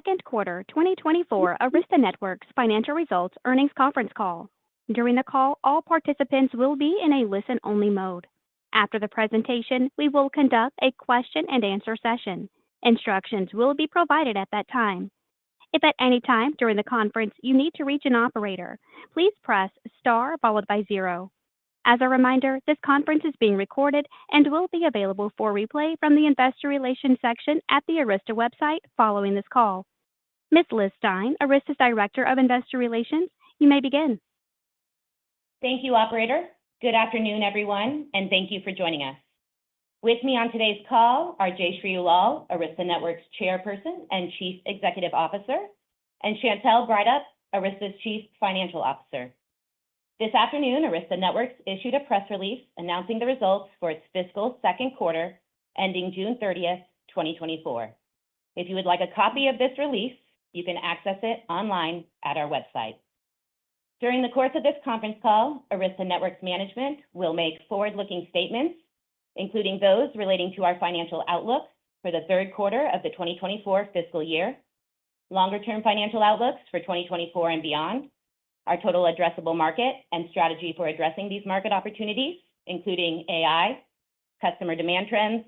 second quarter 2024 Arista Networks financial results earnings conference call. During the call, all participants will be in a listen-only mode. After the presentation, we will conduct a question-and-answer session. Instructions will be provided at that time. If at any time during the conference you need to reach an operator, please press star followed by 0. As a reminder, this conference is being recorded and will be available for replay from the Investor Relations section at the Arista website following this call. Ms. Liz Stein, Arista's Director of Investor Relations, you may begin. Thank you, Operator. Good afternoon, everyone, and thank you for joining us. With me on today's call are Jayshree Ullal, Arista Networks Chairperson and Chief Executive Officer, and Chantelle Breithaupt, Arista's Chief Financial Officer. This afternoon, Arista Networks issued a press release announcing the results for its fiscal second quarter ending June 30th, 2024. If you would like a copy of this release, you can access it online at our website. During the course of this conference call, Arista Networks management will make forward-looking statements, including those relating to our financial outlook for the third quarter of the 2024 fiscal year, longer-term financial outlooks for 2024 and beyond, our total addressable market and strategy for addressing these market opportunities, including AI, customer demand trends,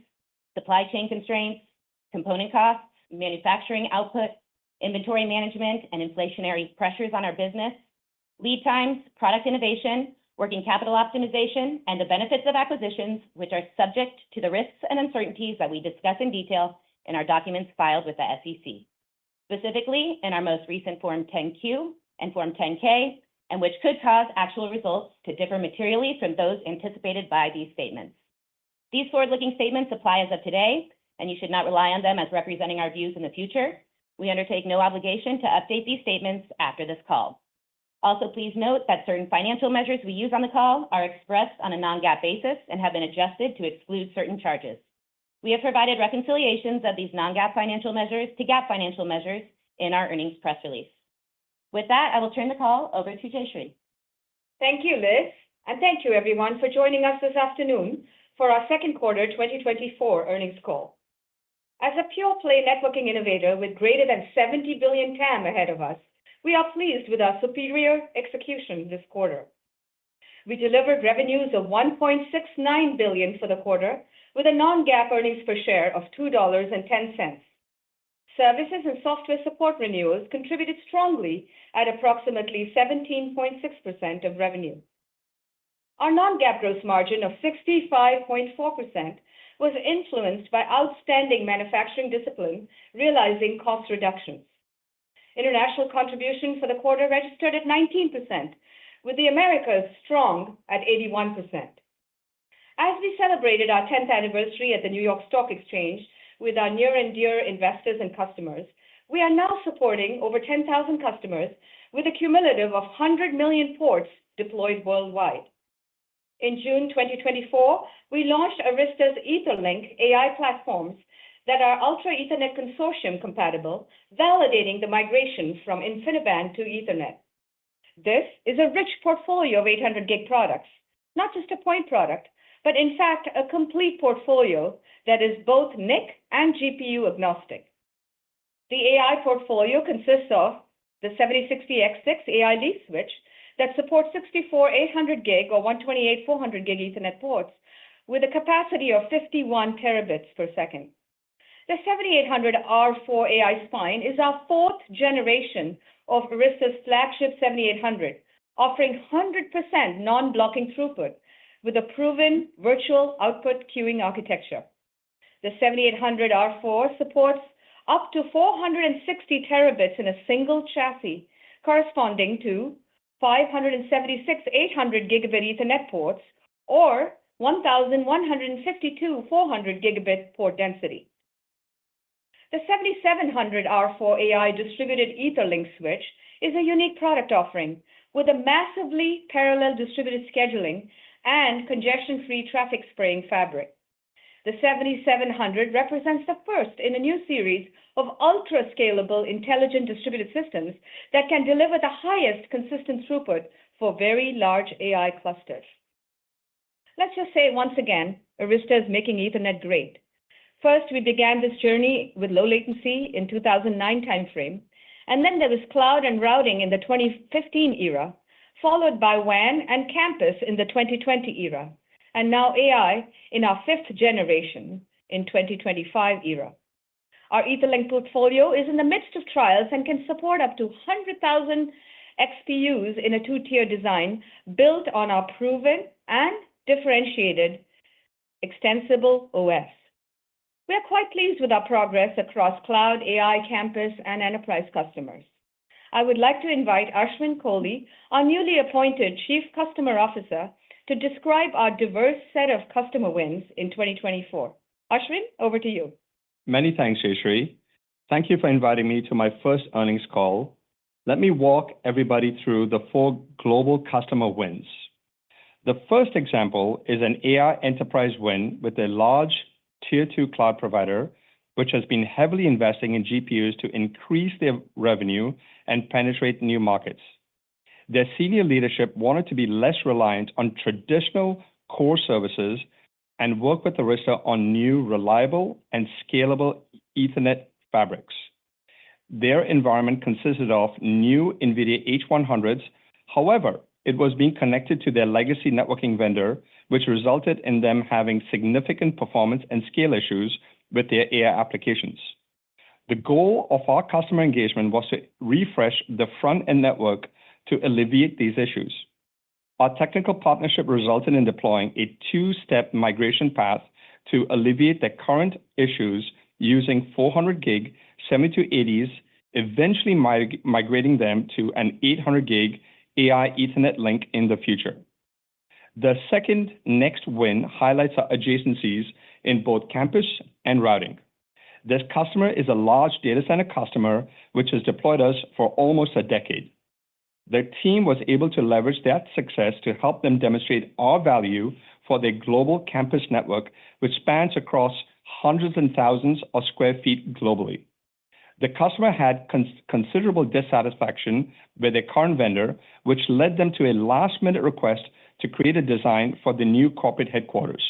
supply chain constraints, component costs, manufacturing output, inventory management, and inflationary pressures on our business, lead times, product innovation, working capital optimization, and the benefits of acquisitions, which are subject to the risks and uncertainties that we discuss in detail in our documents filed with the SEC, specifically in our most recent Form 10-Q and Form 10-K, and which could cause actual results to differ materially from those anticipated by these statements. These forward-looking statements apply as of today, and you should not rely on them as representing our views in the future. We undertake no obligation to update these statements after this call. Also, please note that certain financial measures we use on the call are expressed on a non-GAAP basis and have been adjusted to exclude certain charges. We have provided reconciliations of these non-GAAP financial measures to GAAP financial measures in our earnings press release. With that, I will turn the call over to Jayshree. Thank you, Liz, and thank you, everyone, for joining us this afternoon for our second quarter 2024 earnings call. As a pure-play networking innovator with greater than $70 billion TAM ahead of us, we are pleased with our superior execution this quarter. We delivered revenues of $1.69 billion for the quarter, with a non-GAAP earnings per share of $2.10. Services and software support renewals contributed strongly at approximately 17.6% of revenue. Our non-GAAP gross margin of 65.4% was influenced by outstanding manufacturing discipline, realizing cost reductions. International contribution for the quarter registered at 19%, with the Americas strong at 81%. As we celebrated our 10th anniversary at the New York Stock Exchange with our near and dear investors and customers, we are now supporting over 10,000 customers with a cumulative of 100 million ports deployed worldwide. In June 2024, we launched Arista's Etherlink AI platforms that are Ultra Ethernet Consortium compatible, validating the migration from InfiniBand to Ethernet. This is a rich portfolio of 800 gig products, not just a point product, but in fact a complete portfolio that is both NIC and GPU agnostic. The AI portfolio consists of the 7060X6 AI leaf switch that supports 64 800 gig or 128 400 gig Ethernet ports with a capacity of 51 terabits per second. The 7800R4 AI spine is our fourth generation of Arista's flagship 7800, offering 100% non-blocking throughput with a proven virtual output queuing architecture. The 7800R4 supports up to 460 terabits in a single chassis, corresponding to 576 800 gigabit Ethernet ports or 1,152 400 gigabit port density. The 7700R4 AI distributed Etherlink switch is a unique product offering with a massively parallel distributed scheduling and congestion-free traffic spraying fabric. The 7700 represents the first in a new series of ultra-scalable intelligent distributed systems that can deliver the highest consistent throughput for very large AI clusters. Let's just say once again, Arista is making Ethernet great. First, we began this journey with low latency in 2009 timeframe, and then there was cloud and routing in the 2015 era, followed by WAN and campus in the 2020 era, and now AI in our fifth generation in 2025 era. Our Etherlink portfolio is in the midst of trials and can support up to 100,000 XPUs in a two-tier design built on our proven and differentiated extensible OS. We are quite pleased with our progress across cloud, AI, campus, and enterprise customers. I would like to invite Ashwin Kohli, our newly appointed Chief Customer Officer, to describe our diverse set of customer wins in 2024. Ashwin, over to you. Many thanks, Jayshree. Thank you for inviting me to my first earnings call. Let me walk everybody through the 4 global customer wins. The first example is an AI enterprise win with a large Tier 2 cloud provider, which has been heavily investing in GPUs to increase their revenue and penetrate new markets. Their senior leadership wanted to be less reliant on traditional core services and work with Arista on new, reliable, and scalable Ethernet fabrics. Their environment consisted of new NVIDIA H100s. However, it was being connected to their legacy networking vendor, which resulted in them having significant performance and scale issues with their AI applications. The goal of our customer engagement was to refresh the front-end network to alleviate these issues. Our technical partnership resulted in deploying a 2-step migration path to alleviate the current issues using 400 gig 7280s, eventually migrating them to an 800 gig AI Ethernet link in the future. The second next win highlights our adjacencies in both campus and routing. This customer is a large data center customer, which has deployed us for almost a decade. The team was able to leverage that success to help them demonstrate our value for their global campus network, which spans across hundreds and thousands of square feet globally. The customer had considerable dissatisfaction with their current vendor, which led them to a last-minute request to create a design for the new corporate headquarters.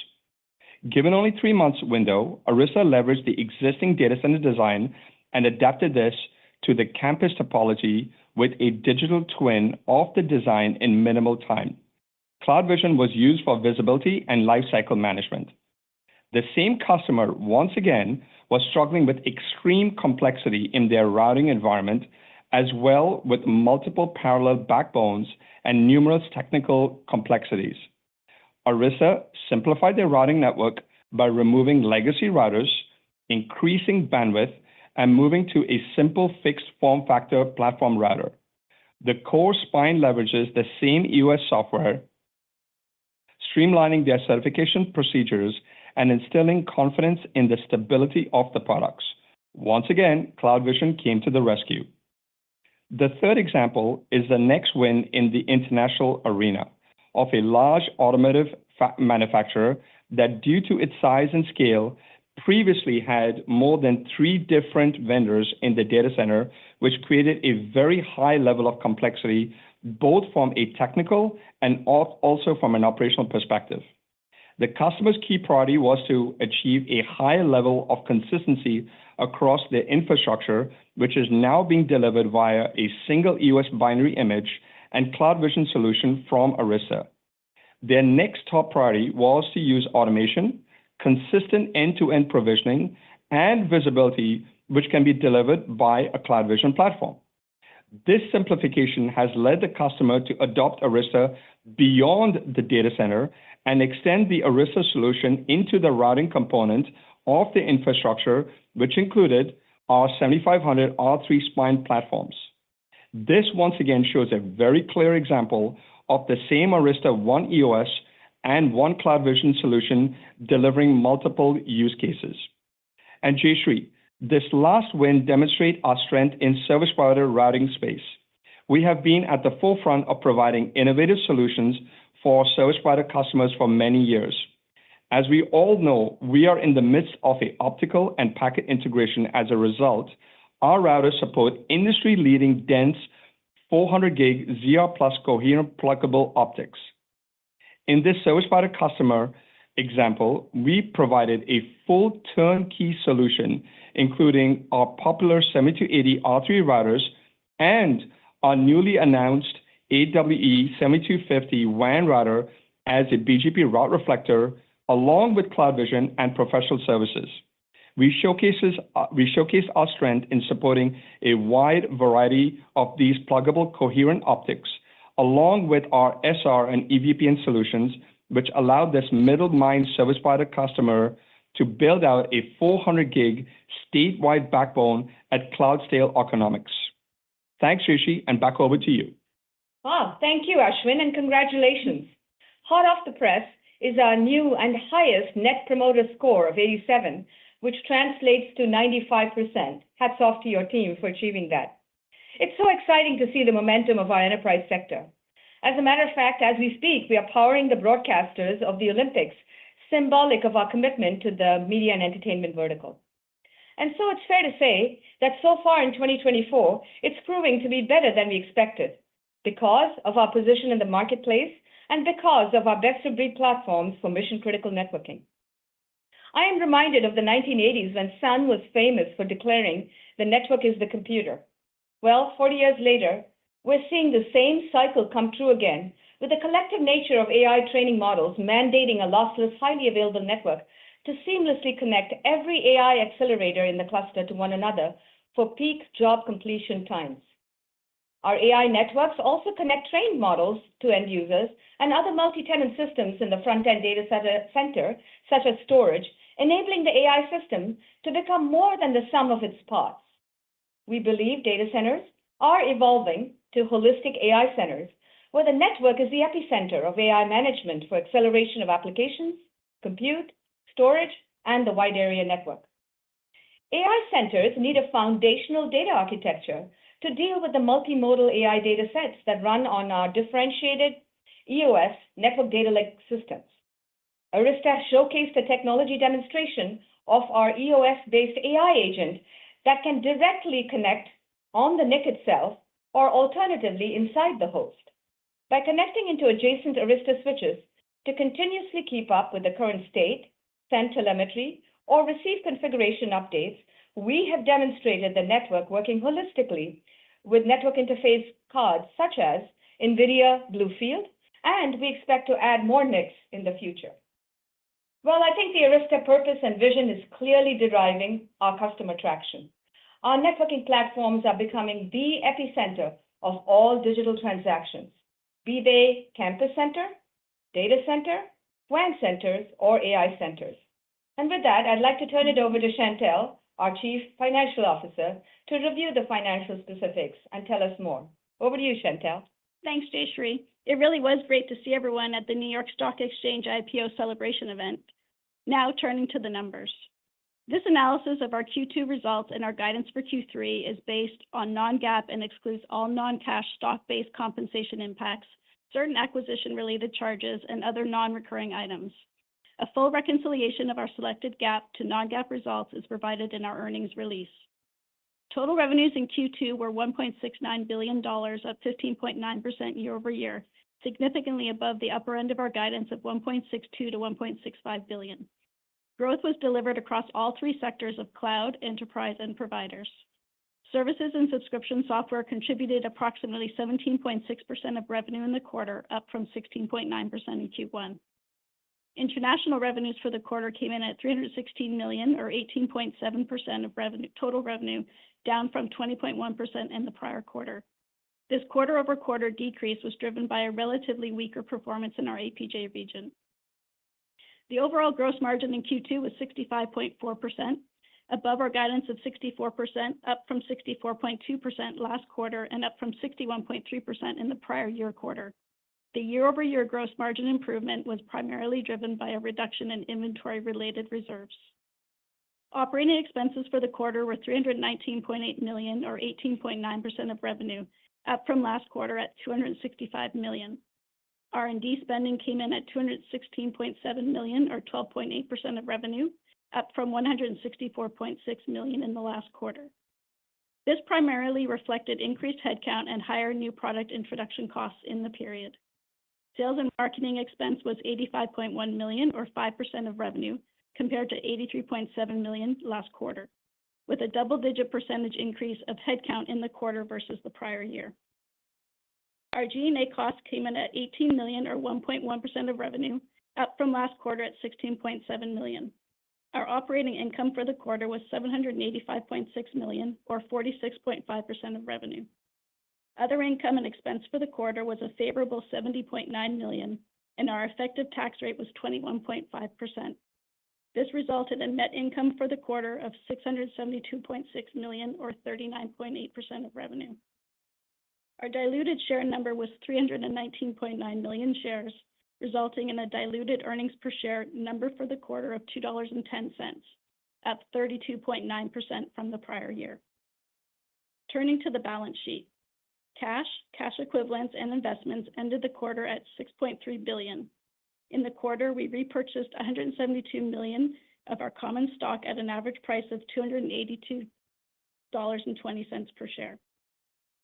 Given only 3 months window, Arista leveraged the existing data center design and adapted this to the campus topology with a digital twin of the design in minimal time. CloudVision was used for visibility and lifecycle management. The same customer, once again, was struggling with extreme complexity in their routing environment, as well with multiple parallel backbones and numerous technical complexities. Arista simplified their routing network by removing legacy routers, increasing bandwidth, and moving to a simple fixed form factor platform router. The core spine leverages the same EOS software, streamlining their certification procedures and instilling confidence in the stability of the products. Once again, CloudVision came to the rescue. The third example is the next win in the international arena of a large automotive manufacturer that, due to its size and scale, previously had more than 3 different vendors in the data center, which created a very high level of complexity, both from a technical and also from an operational perspective. The customer's key priority was to achieve a high level of consistency across their infrastructure, which is now being delivered via a single EOS binary image and CloudVision solution from Arista. Their next top priority was to use automation, consistent end-to-end provisioning, and visibility, which can be delivered by a CloudVision platform. This simplification has led the customer to adopt Arista beyond the data center and extend the Arista solution into the routing component of the infrastructure, which included our 7500 R3 spine platforms. This once again shows a very clear example of the same Arista One EOS and One CloudVision solution delivering multiple use cases. And Jayshree, this last win demonstrates our strength in service provider routing space. We have been at the forefront of providing innovative solutions for service provider customers for many years. As we all know, we are in the midst of an optical and packet integration. As a result, our routers support industry-leading dense 400 gig ZR+ coherent pluggable optics. In this service provider customer, example, we provided a full turnkey solution, including our popular 7280 R3 routers and our newly announced AWE 7250 WAN router as a BGP route reflector, along with CloudVision and professional services. We showcase our strength in supporting a wide variety of these pluggable coherent optics, along with our SR and EVPN solutions, which allowed this middle-mile service provider customer to build out a 400 gig statewide backbone at cloud-scale economics. Thanks, Rishi, and back over to you. Wow, thank you, Ashwin, and congratulations. Hot off the press is our new and highest Net Promoter Score of 87, which translates to 95%. Hats off to your team for achieving that. It's so exciting to see the momentum of our enterprise sector. As a matter of fact, as we speak, we are powering the broadcasters of the Olympics, symbolic of our commitment to the media and entertainment vertical. And so it's fair to say that so far in 2024, it's proving to be better than we expected because of our position in the marketplace and because of our best-of-breed platforms for mission-critical networking. I am reminded of the 1980s when Sun was famous for declaring the network is the computer. Well, 40 years later, we're seeing the same cycle come true again with the collective nature of AI training models mandating a lossless, highly available network to seamlessly connect every AI accelerator in the cluster to one another for peak job completion times. Our AI networks also connect trained models to end users and other multi-tenant systems in the front-end data center, such as storage, enabling the AI system to become more than the sum of its parts. We believe data centers are evolving to holistic AI centers, where the network is the epicenter of AI management for acceleration of applications, compute, storage, and the wide area network. AI centers need a foundational data architecture to deal with the multimodal AI data sets that run on our differentiated EOS network data lake systems. Arista showcased a technology demonstration of our EOS-based AI agent that can directly connect on the NIC itself or alternatively inside the host. By connecting into adjacent Arista switches to continuously keep up with the current state, send telemetry, or receive configuration updates, we have demonstrated the network working holistically with network interface cards such as NVIDIA Bluefield, and we expect to add more NICs in the future. Well, I think the Arista purpose and vision is clearly deriving our customer traction. Our networking platforms are becoming the epicenter of all digital transactions, be they campus center, data center, WAN centers, or AI centers. And with that, I'd like to turn it over to Chantelle, our Chief Financial Officer, to review the financial specifics and tell us more. Over to you, Chantelle. Thanks, Jayshree. It really was great to see everyone at the New York Stock Exchange IPO celebration event. Now turning to the numbers. This analysis of our Q2 results and our guidance for Q3 is based on non-GAAP and excludes all non-cash stock-based compensation impacts, certain acquisition-related charges, and other non-recurring items. A full reconciliation of our selected GAAP to non-GAAP results is provided in our earnings release. Total revenues in Q2 were $1.69 billion, up 15.9% year over year, significantly above the upper end of our guidance of $1.62 to $1.65 billion. Growth was delivered across all three sectors of cloud, enterprise, and providers. Services and subscription software contributed approximately 17.6% of revenue in the quarter, up from 16.9% in Q1. International revenues for the quarter came in at $316 million, or 18.7% of revenue, total revenue, down from 20.1% in the prior quarter. This quarter-over-quarter decrease was driven by a relatively weaker performance in our APJ region. The overall gross margin in Q2 was 65.4%, above our guidance of 64%, up from 64.2% last quarter and up from 61.3% in the prior year quarter. The year-over-year gross margin improvement was primarily driven by a reduction in inventory-related reserves. Operating expenses for the quarter were $319.8 million, or 18.9% of revenue, up from last quarter at $265 million. R&D spending came in at $216.7 million, or 12.8% of revenue, up from $164.6 million in the last quarter. This primarily reflected increased headcount and higher new product introduction costs in the period. Sales and marketing expense was $85.1 million, or 5% of revenue, compared to $83.7 million last quarter, with a double-digit percentage increase of headcount in the quarter versus the prior year. Our G&A costs came in at $18 million, or 1.1% of revenue, up from last quarter at $16.7 million. Our operating income for the quarter was $785.6 million, or 46.5% of revenue. Other income and expense for the quarter was a favorable $70.9 million, and our effective tax rate was 21.5%. This resulted in net income for the quarter of $672.6 million, or 39.8% of revenue. Our diluted share number was 319.9 million shares, resulting in a diluted earnings per share number for the quarter of $2.10, up 32.9% from the prior year. Turning to the balance sheet. Cash, cash equivalents, and investments ended the quarter at $6.3 billion. In the quarter, we repurchased $172 million of our common stock at an average price of $282.20 per share.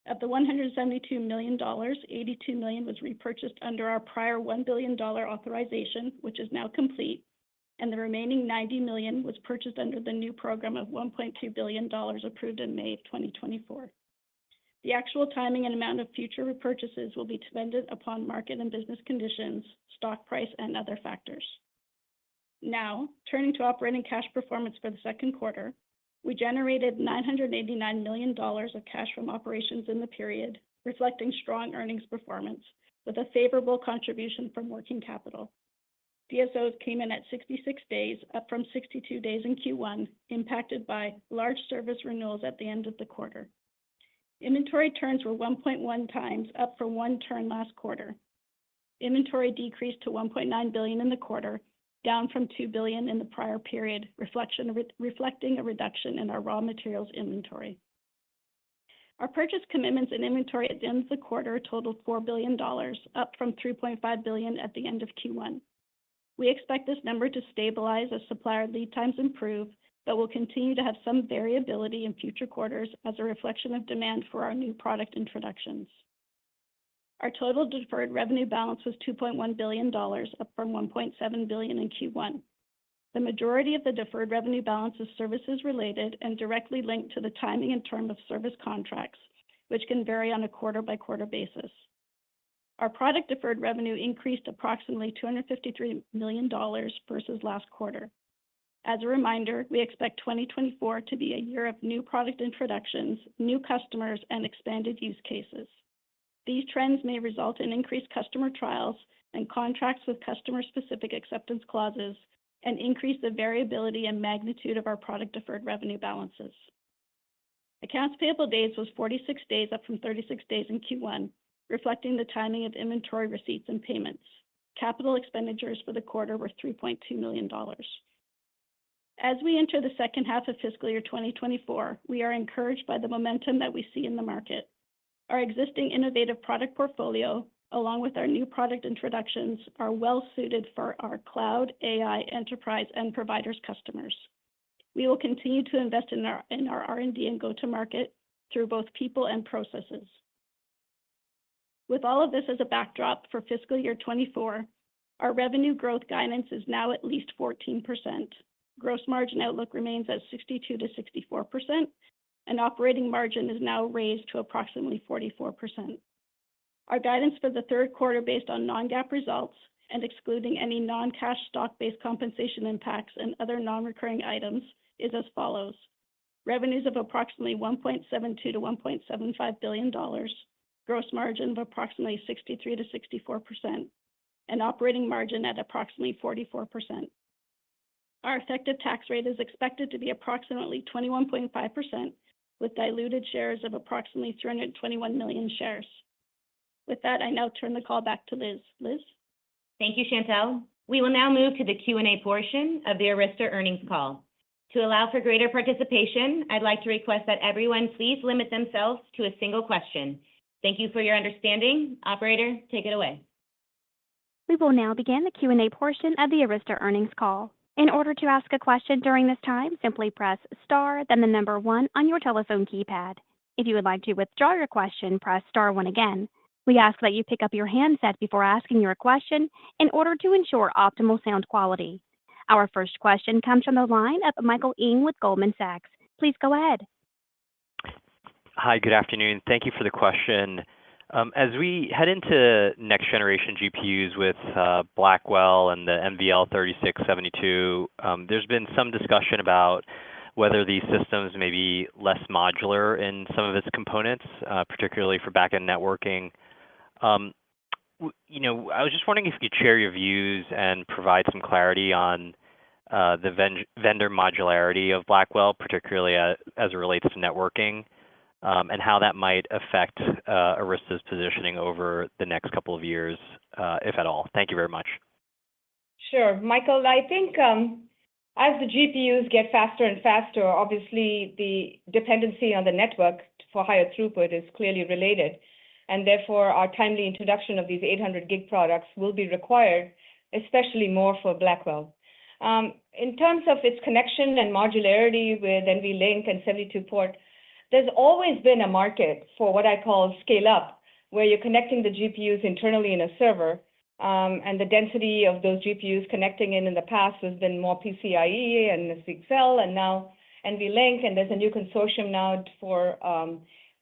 Of the $172 million, $82 million was repurchased under our prior $1 billion authorization, which is now complete, and the remaining $90 million was purchased under the new program of $1.2 billion approved in May of 2024. The actual timing and amount of future repurchases will be dependent upon market and business conditions, stock price, and other factors. Now, turning to operating cash performance for the second quarter, we generated $989 million of cash from operations in the period, reflecting strong earnings performance with a favorable contribution from working capital. DSOs came in at 66 days, up from 62 days in Q1, impacted by large service renewals at the end of the quarter. Inventory turns were 1.1 times, up from 1 turn last quarter. Inventory decreased to $1.9 billion in the quarter, down from $2 billion in the prior period, reflecting a reduction in our raw materials inventory. Our purchase commitments and inventory at the end of the quarter totaled $4 billion, up from $3.5 billion at the end of Q1. We expect this number to stabilize as supplier lead times improve, but will continue to have some variability in future quarters as a reflection of demand for our new product introductions. Our total deferred revenue balance was $2.1 billion, up from $1.7 billion in Q1. The majority of the deferred revenue balance is services related and directly linked to the timing and term of service contracts, which can vary on a quarter-by-quarter basis. Our product deferred revenue increased approximately $253 million versus last quarter. As a reminder, we expect 2024 to be a year of new product introductions, new customers, and expanded use cases. These trends may result in increased customer trials and contracts with customer-specific acceptance clauses and increase the variability and magnitude of our product deferred revenue balances. Accounts payable days was 46 days, up from 36 days in Q1, reflecting the timing of inventory receipts and payments. Capital expenditures for the quarter were $3.2 million. As we enter the second half of fiscal year 2024, we are encouraged by the momentum that we see in the market. Our existing innovative product portfolio, along with our new product introductions, are well suited for our cloud, AI, enterprise, and providers customers. We will continue to invest in our R&D and go-to-market through both people and processes. With all of this as a backdrop for fiscal year 24, our revenue growth guidance is now at least 14%. Gross margin outlook remains at 62 to 64%, and operating margin is now raised to approximately 44%. Our guidance for the third quarter, based on non-GAAP results and excluding any non-cash stock-based compensation impacts and other non-recurring items, is as follows: revenues of approximately $1.72 to $1.75 billion, gross margin of approximately 63 to 64%, and operating margin at approximately 44%. Our effective tax rate is expected to be approximately 21.5%, with diluted shares of approximately 321 million shares. With that, I now turn the call back to Liz. Liz? Thank you, Chantelle. We will now move to the Q&A portion of the Arista earnings call. To allow for greater participation, I'd like to request that everyone please limit themselves to a single question. Thank you for your understanding. Operator, take it away. We will now begin the Q&A portion of the Arista earnings call. In order to ask a question during this time, simply press star, then the number 1 on your telephone keypad. If you would like to withdraw your question, press star 1 again. We ask that you pick up your handset before asking your question in order to ensure optimal sound quality. Our first question comes from the line of Michael Ng with Goldman Sachs. Please go ahead. Hi, good afternoon. Thank you for the question. As we head into next generation GPUs with Blackwell and the NVL3672, there's been some discussion about whether these systems may be less modular in some of its components, particularly for backend networking. I was just wondering if you could share your views and provide some clarity on the vendor modularity of Blackwell, particularly as it relates to networking, and how that might affect Arista's positioning over the next couple of years, if at all. Thank you very much. Sure. Michael, I think as the GPUs get faster and faster, obviously the dependency on the network for higher throughput is clearly related. And therefore, our timely introduction of these 800 gig products will be required, especially more for Blackwell. In terms of its connection and modularity with NVLink and 72-port, there's always been a market for what I call scale up, where you're connecting the GPUs internally in a server, and the density of those GPUs connecting in the past has been more PCIe and CXL, and now NVLink, and there's a new consortium now for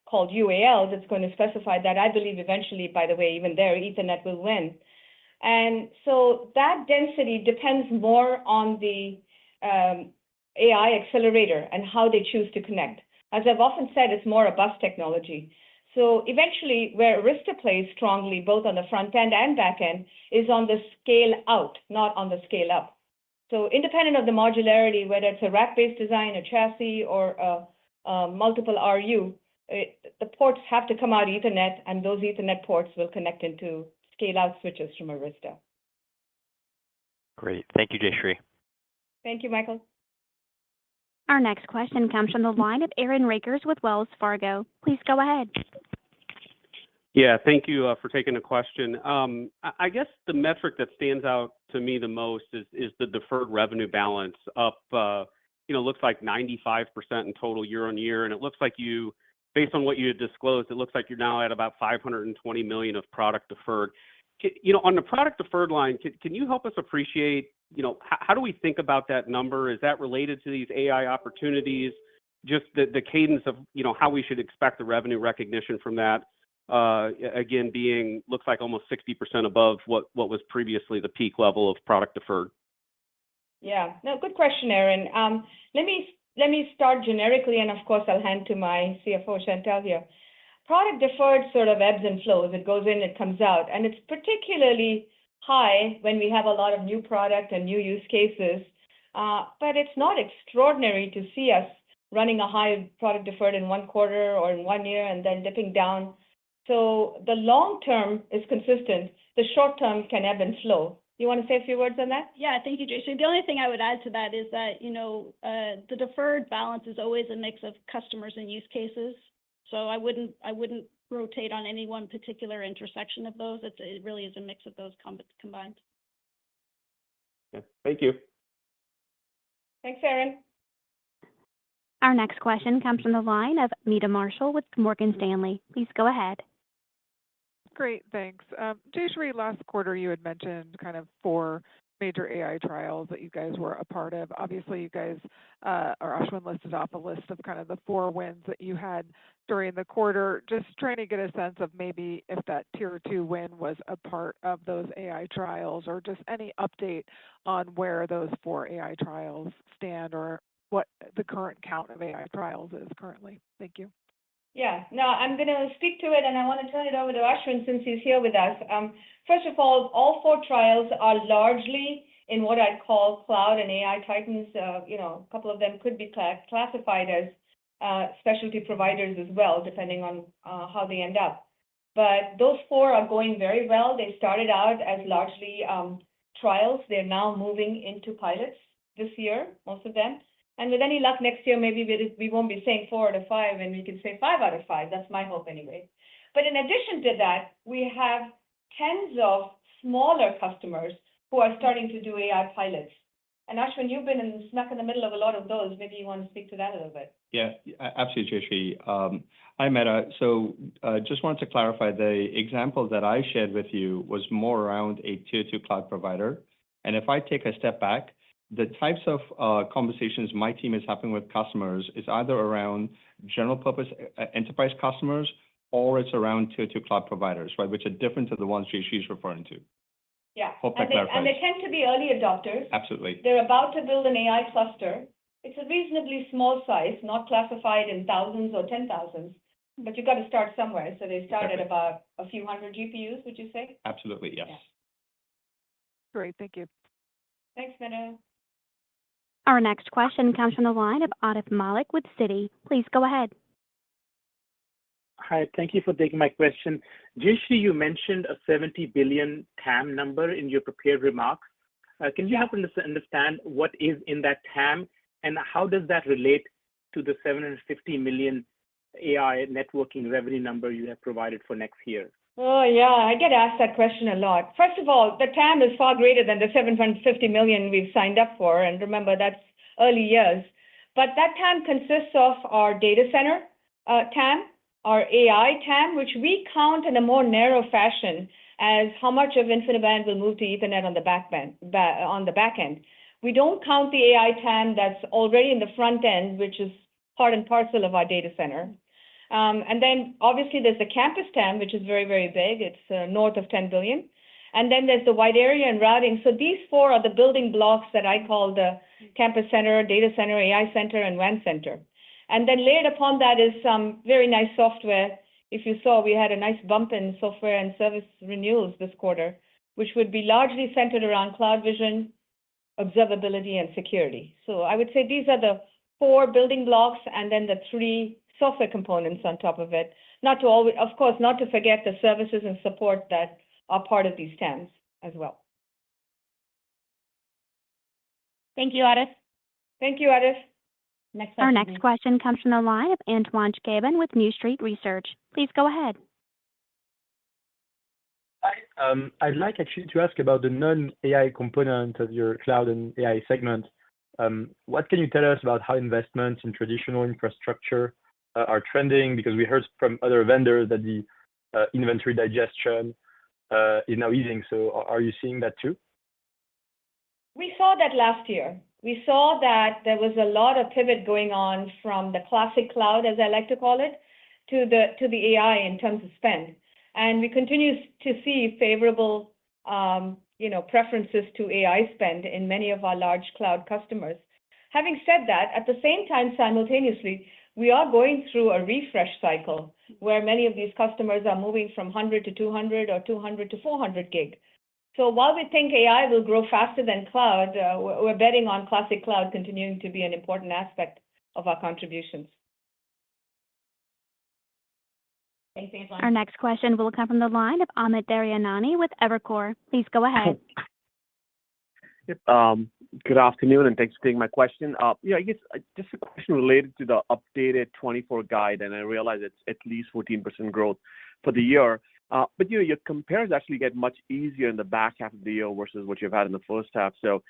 called UAL that's going to specify that. I believe eventually, by the way, even there, Ethernet will win. And so that density depends more on the AI accelerator and how they choose to connect. As I've often said, it's more a bus technology. So eventually, where Arista plays strongly, both on the front end and back end, is on the scale out, not on the scale up. So independent of the modularity, whether it's a rack-based design, a chassis, or a multiple RU, the ports have to come out Ethernet, and those Ethernet ports will connect into scale-out switches from Arista. Great. Thank you, Jayshree. Thank you, Michael. Our next question comes from the line of Aaron Rakers with Wells Fargo. Please go ahead. Yeah, thank you for taking the question. I guess the metric that stands out to me the most is the deferred revenue balance up, looks like 95% in total year on year. And it looks like you, based on what you had disclosed, it looks like you're now at about $520 million of product deferred. On the product deferred line, can you help us appreciate, how do we think about that number? Is that related to these AI opportunities? Just the cadence of, how we should expect the revenue recognition from that, again, looks like almost 60% above what was previously the peak level of product deferred. Yeah, no, good question, Aaron. Let me start generically, and of course, I'll hand to my CFO, Chantal here. Product deferred sort of ebbs and flows. It goes in, it comes out. And it's particularly high when we have a lot of new product and new use cases. But it's not extraordinary to see us running a high product deferred in one quarter or in 1 year and then dipping down. So the long term is consistent. The short term can ebb and flow. You want to say a few words on that? Yeah, thank you, Jayshree. The only thing I would add to that is that, the deferred balance is always a mix of customers and use cases. So I wouldn't rotate on any one particular intersection of those. It really is a mix of those combined. Yeah, thank you. Thanks, Aaron. Our next question comes from the line of Meta Marshall with Morgan Stanley. Please go ahead. Great, thanks. Jayshree, last quarter you had mentioned kind of 4 major AI trials that you guys were a part of. Obviously, you guys, or Ashwin listed off a list of kind of the 4 wins that you had during the quarter. Just trying to get a sense of maybe if that tier 2 win was a part of those AI trials, or just any update on where those 4 AI trials stand, or what the current count of AI trials is currently. Thank you. Yeah, no, I'm going to speak to it, and I want to turn it over to Ashwin since he's here with us. First of all 4 trials are largely in what I'd call cloud and AI titans. A couple of them could be classified as specialty providers as well, depending on how they end up. But those 4 are going very well. They started out as largely trials. They're now moving into pilots this year, most of them. And with any luck next year, maybe we won't be saying 4 out of 5, and we can say 5 out of 5. That's my hope anyway. But in addition to that, we have tens of smaller customers who are starting to do AI pilots. And Ashwin, you've been smack in the middle of a lot of those. Maybe you want to speak to that a little bit. Yeah, absolutely, Jayshree. Hi, Meta. So just wanted to clarify, the example that I shared with you was more around a tier 2 cloud provider. And if I take a step back, the types of conversations my team is having with customers is either around general purpose enterprise customers, or it's around tier 2 cloud providers, right, which are different to the ones Jayshree is referring to. Yeah, Hope that clarifies. and they tend to be early adopters. Absolutely. They're about to build an AI cluster. It's a reasonably small size, not classified in thousands or 10,000s, but you've got to start somewhere. So they start at about a few hundred GPUs, would you say? Absolutely, yes. Yeah. Great, thank you. Thanks, Meta. Our next question comes from the line of Atif Malik with Citi. Please go ahead. Hi, thank you for taking my question. Jayshree, you mentioned a 70 billion TAM number in your prepared remarks. Can you help us understand what is in that TAM, and how does that relate to the 750 million AI networking revenue number you have provided for next year? Oh, yeah, I get asked that question a lot. First of all, the TAM is far greater than the 750 million we've signed up for, and remember, that's early years. But that TAM consists of our data center TAM, our AI TAM, which we count in a more narrow fashion as how much of InfiniBand will move to Ethernet on the back end. We don't count the AI TAM that's already in the front end, which is part and parcel of our data center. And then obviously there's the campus TAM, which is very, very big. It's north of 10 billion. And then there's the wide area and routing. So these four are the building blocks that I call the campus center, data center, AI center, and WAN center. And then layered upon that is some very nice software. If you saw, we had a nice bump in software and service renewals this quarter, which would be largely centered around cloud vision, observability, and security. So I would say these are the four building blocks, and then the three software components on top of it. Not to always, of course, not to forget the services and support that are part of these TAMs as well. Thank you, Atif. Thank you, Atif. Next question, Our next question comes from the line of Antoine Chkaiban with New Street Research. Please go ahead. Hi. I'd like actually to ask about the non-AI component of your cloud and AI segment. What can you tell us about how investments in traditional infrastructure are trending? Because we heard from other vendors that the inventory digestion is now easing. So are you seeing that too? We saw that last year. We saw that there was a lot of pivot going on from the classic cloud, as I like to call it, to the AI in terms of spend. And we continue to see favorable preferences to AI spend in many of our large cloud customers. Having said that, at the same time, simultaneously, we are going through a refresh cycle where many of these customers are moving from 100 to 200 or 200 to 400 gig. So while we think AI will grow faster than cloud, we're betting on classic cloud continuing to be an important aspect of our contributions. Thanks, Antoine. Our next question will come from the line of Amit Daryanani with Evercore. Please go ahead. Good afternoon, and thanks for taking my question. I guess just a question related to the updated 24 guide, and I realize it's at least 14% growth for the year. But your compares actually get much easier in the back half of the year versus what you've had in the first half. So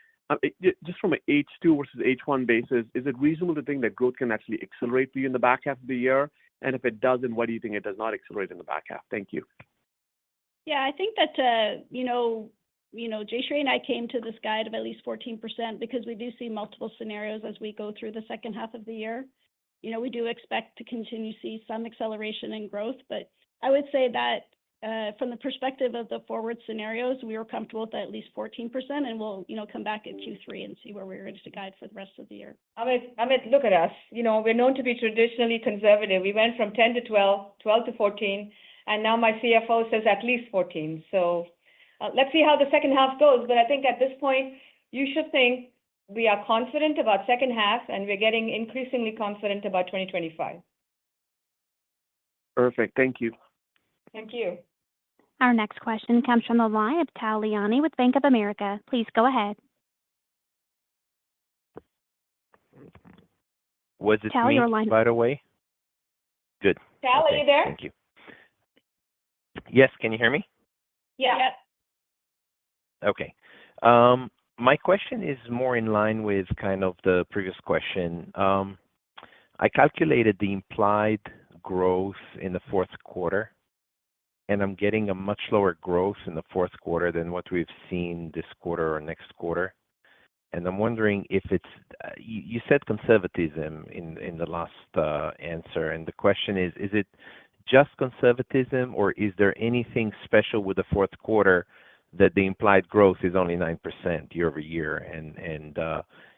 just from an H2 versus H1 basis, is it reasonable to think that growth can actually accelerate for you in the back half of the year? And if it doesn't, why do you think it does not accelerate in the back half? Thank you. Yeah, I think that, Jayshree and I came to this guide of at least 14% because we do see multiple scenarios as we go through the second half of the year. We do expect to continue to see some acceleration in growth, but I would say that from the perspective of the forward scenarios, we were comfortable with at least 14%, and we'll, come back at Q3 and see where we're going to guide for the rest of the year. Amit, look at us. We're known to be traditionally conservative. We went from 10 to 12, 12 to 14, and now my CFO says at least 14. So let's see how the second half goes. But I think at this point, you should think we are confident about second half, and we're getting increasingly confident about 2025. Perfect. Thank you. Thank you. Our next question comes from the line of Tal Liani with Bank of America. Please go ahead. Was it Tal, me, your line. by the way? Good. Tal, Okay, are you there? thank you. Yes, can you hear me? Yeah. Okay. My question is more in line with kind of the previous question. I calculated the implied growth in the fourth quarter, and I'm getting a much lower growth in the fourth quarter than what we've seen this quarter or next quarter. And I'm wondering if it's you said conservatism in the last answer, and the question is it just conservatism, or is there anything special with the fourth quarter that the implied growth is only 9% year over year? And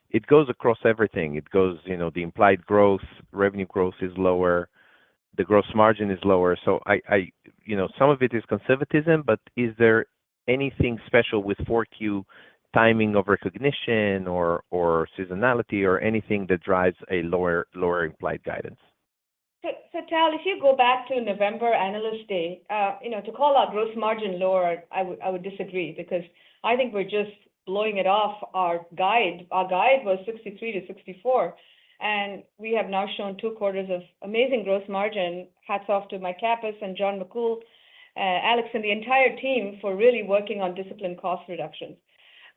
it goes across everything. It goes, the implied growth, revenue growth is lower, the gross margin is lower. So some of it is conservatism, but is there anything special with 4Q timing of recognition or seasonality or anything that drives a lower implied guidance? So Tal, if you go back to November Analyst Day, to call our gross margin lower, I would disagree, because I think we're just blowing it off. Our guide was 63 to 64, and we have now shown 2 quarters of amazing gross margin. Hats off to Mike Kappas and John McCool, Alex, and the entire team for really working on disciplined cost reductions.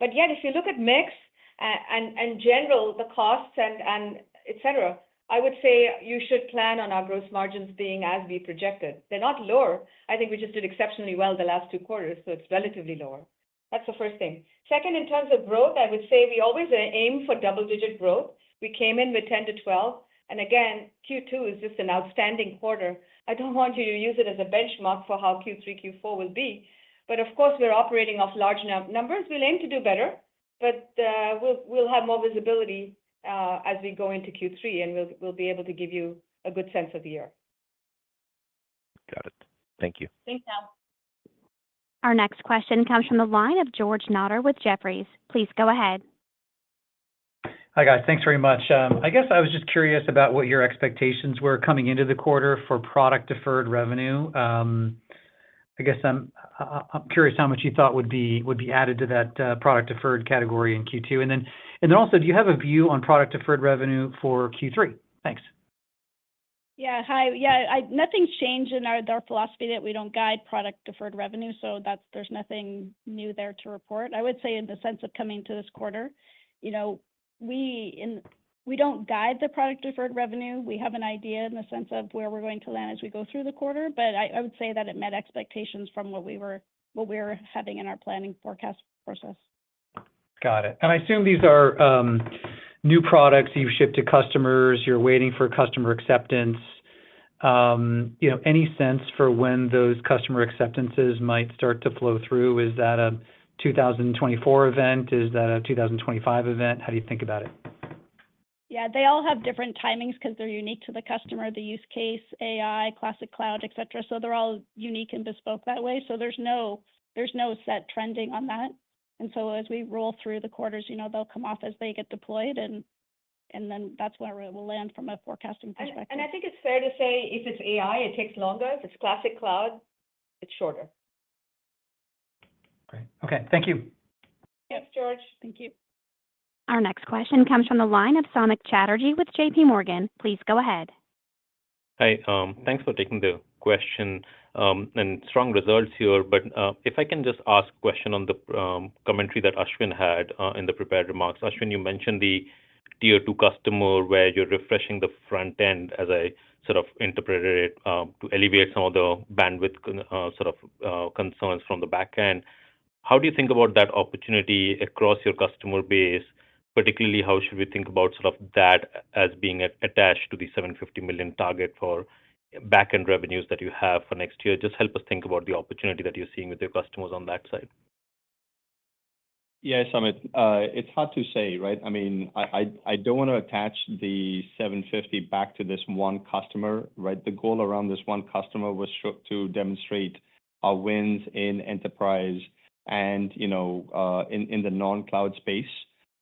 But yet, if you look at mix and general, the costs and et cetera, I would say you should plan on our gross margins being as we projected. They're not lower. I think we just did exceptionally well the last 2 quarters, so it's relatively lower. That's the first thing. Second, in terms of growth, I would say we always aim for double-digit growth. We came in with 10 to 12, and again, Q2 is just an outstanding quarter. I don't want you to use it as a benchmark for how Q3, Q4 will be. But of course, we're operating off large numbers. We'll aim to do better, but we'll have more visibility as we go into Q3, and we'll be able to give you a good sense of the year. Got it. Thank you. Thanks, Tal. Our next question comes from the line of George Notter with Jefferies. Please go ahead. Hi, guys. Thanks very much. I guess I was just curious about what your expectations were coming into the quarter for product deferred revenue. I guess I'm curious how much you thought would be added to that product deferred category in Q2, and then also, do you have a view on product deferred revenue for Q3? Thanks. Yeah. Hi. Yeah. Nothing's changed in our philosophy that we don't guide product deferred revenue, so there's nothing new there to report. I would say in the sense of coming to this quarter, we don't guide the product deferred revenue. We have an idea in the sense of where we're going to land as we go through the quarter, but I would say that it met expectations from what we were having in our planning forecast process. Got it. And I assume these are new products you've shipped to customers. You're waiting for customer acceptance. Any sense for when those customer acceptances might start to flow through? Is that a 2024 event? Is that a 2025 event? How do you think about it? Yeah, they all have different timings because they're unique to the customer, the use case, AI, classic cloud, et cetera. So they're all unique and bespoke that way. So there's no set trending on that. And so as we roll through the quarters, they'll come off as they get deployed, and then that's where it will land from a forecasting perspective. And I think it's fair to say if it's AI, it takes longer. If it's classic cloud, it's shorter. Great. Okay. Thank you. Thanks, George. Thank you. Our next question comes from the line of Samik Chatterjee with JP Morgan. Please go ahead. Hi. Thanks for taking the question, and strong results here. But if I can just ask a question on the commentary that Ashwin had in the prepared remarks. Ashwin, you mentioned the tier 2 customer where you're refreshing the front end, as I sort of interpreted it, to alleviate some of the bandwidth concerns from the back end. How do you think about that opportunity across your customer base? Particularly, how should we think about sort of that as being attached to the $750 million target for back-end revenues that you have for next year? Just help us think about the opportunity that you're seeing with your customers on that side. Yeah, Samit, it's hard to say, right? I mean, I don't want to attach the 750 back to this one customer, right? The goal around this one customer was to demonstrate our wins in enterprise and, in the non-cloud space.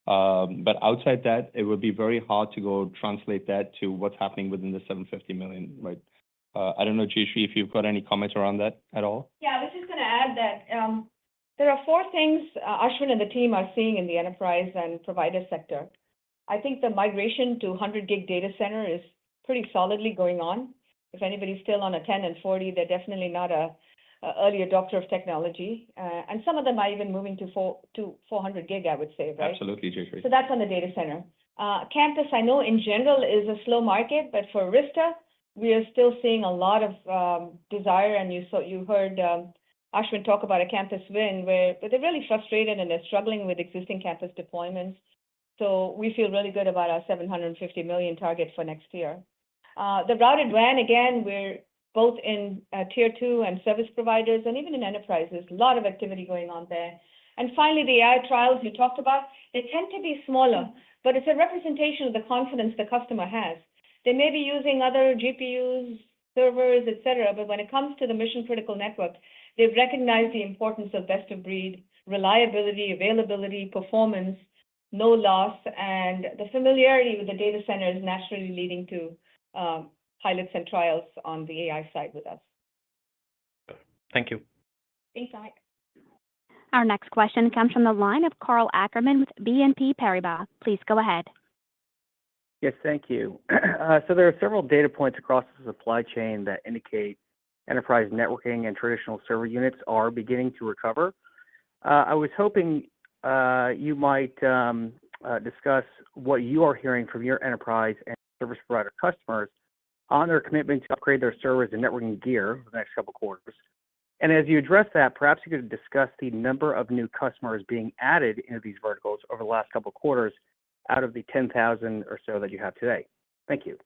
But outside that, it would be very hard to go translate that to what's happening within the 750 million, right? I don't know, Jayshree, if you've got any comments around that at all. Yeah, I was just going to add that there are 4 things Ashwin and the team are seeing in the enterprise and provider sector. I think the migration to 100 gig data center is pretty solidly going on. if anybody's still on a 10 and 40, they're definitely not a early adopter of technology. And some of them are even moving to 400 gig, I would say, right? Absolutely, Jayshree. So that's on the data center. Campus, I know in general is a slow market, but for Arista, we are still seeing a lot of desire. And you heard Ashwin talk about a campus win where they're really frustrated and they're struggling with existing campus deployments. So we feel really good about our $750 million target for next year. The routed WAN, again, we're both in tier 2 and service providers and even in enterprises, a lot of activity going on there. And finally, the AI trials you talked about, they tend to be smaller, but it's a representation of the confidence the customer has. They may be using other GPUs, servers, et cetera, but when it comes to the mission-critical network, they've recognized the importance of best-of-breed, reliability, availability, performance, no loss, and the familiarity with the data center is naturally leading to pilots and trials on the AI side with us. Thank you. Thanks, Mike. Our next question comes from the line of Karl Ackerman with BNP Paribas. Please go ahead. Yes, thank you. So there are several data points across the supply chain that indicate enterprise networking and traditional server units are beginning to recover. I was hoping you might discuss what you are hearing from your enterprise and service provider customers on their commitment to upgrade their servers and networking gear for the next couple quarters. And as you address that, perhaps you could discuss the number of new customers being added into these verticals over the last couple quarters out of the 10,000 or so that you have today. Thank you.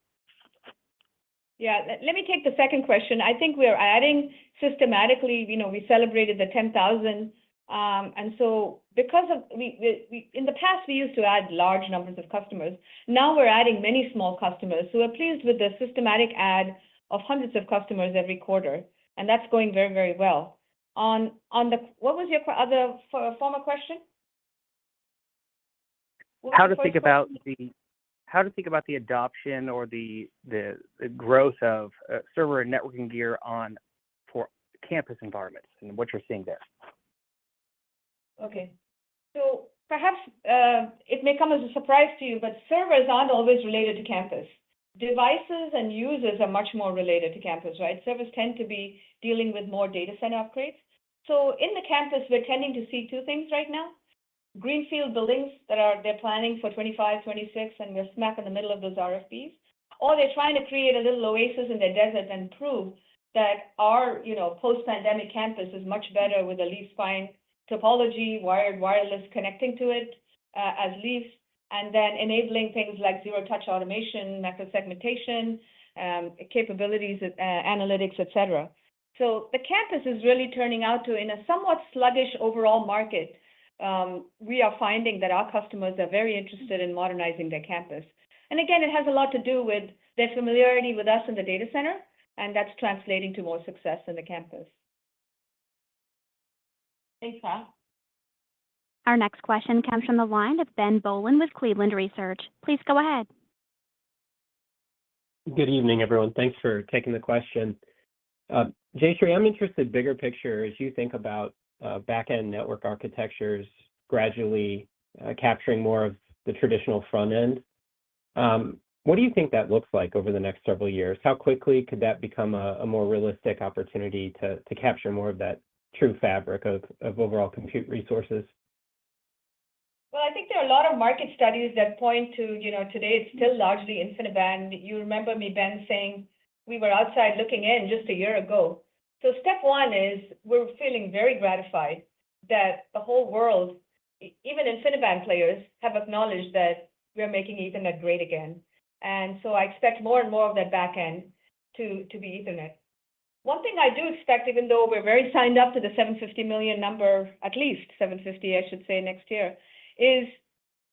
Yeah, let me take the second question. I think we're adding systematically, we celebrated the 10,000. And so because of, we in the past, we used to add large numbers of customers. Now we're adding many small customers. So we're pleased with the systematic add of hundreds of customers every quarter. And that's going very, very well. On the, what was your other former question? How to think about the adoption or the growth of server and networking gear for campus environments and what you're seeing there. Okay, so perhaps it may come as a surprise to you, but servers aren't always related to campus. Devices and users are much more related to campus, right? Servers tend to be dealing with more data center upgrades. So in the campus, we're tending to see two things right now. Greenfield buildings they're planning for 25, 26, and we're smack in the middle of those RFPs. Or they're trying to create a little oasis in their desert and prove that our, post-pandemic campus is much better with a leaf-spine topology, wired, wireless connecting to it as leaves, and then enabling things like zero-touch automation, macro segmentation, capabilities, analytics, et cetera. So the campus is really turning out to, in a somewhat sluggish overall market, we are finding that our customers are very interested in modernizing their campus. And again, it has a lot to do with their familiarity with us in the data center, and that's translating to more success in the campus. Thanks, Kyle. Our next question comes from the line of Ben Bollin with Cleveland Research. Please go ahead. Good evening, everyone. Thanks for taking the question. Jayshree, I'm interested bigger picture as you think about back-end network architectures gradually capturing more of the traditional front end. What do you think that looks like over the next several years? How quickly could that become a more realistic opportunity to capture more of that true fabric of overall compute resources? Well, I think there are a lot of market studies that point to, today it's still largely InfiniBand. You remember me, Ben, saying we were outside looking in just a year ago. So step one is we're feeling very gratified that the whole world, even InfiniBand players, have acknowledged that we're making Ethernet great again. And so I expect more and more of that back end to be Ethernet. One thing I do expect, even though we're very signed up to the 750 million number, at least 750, I should say, next year, is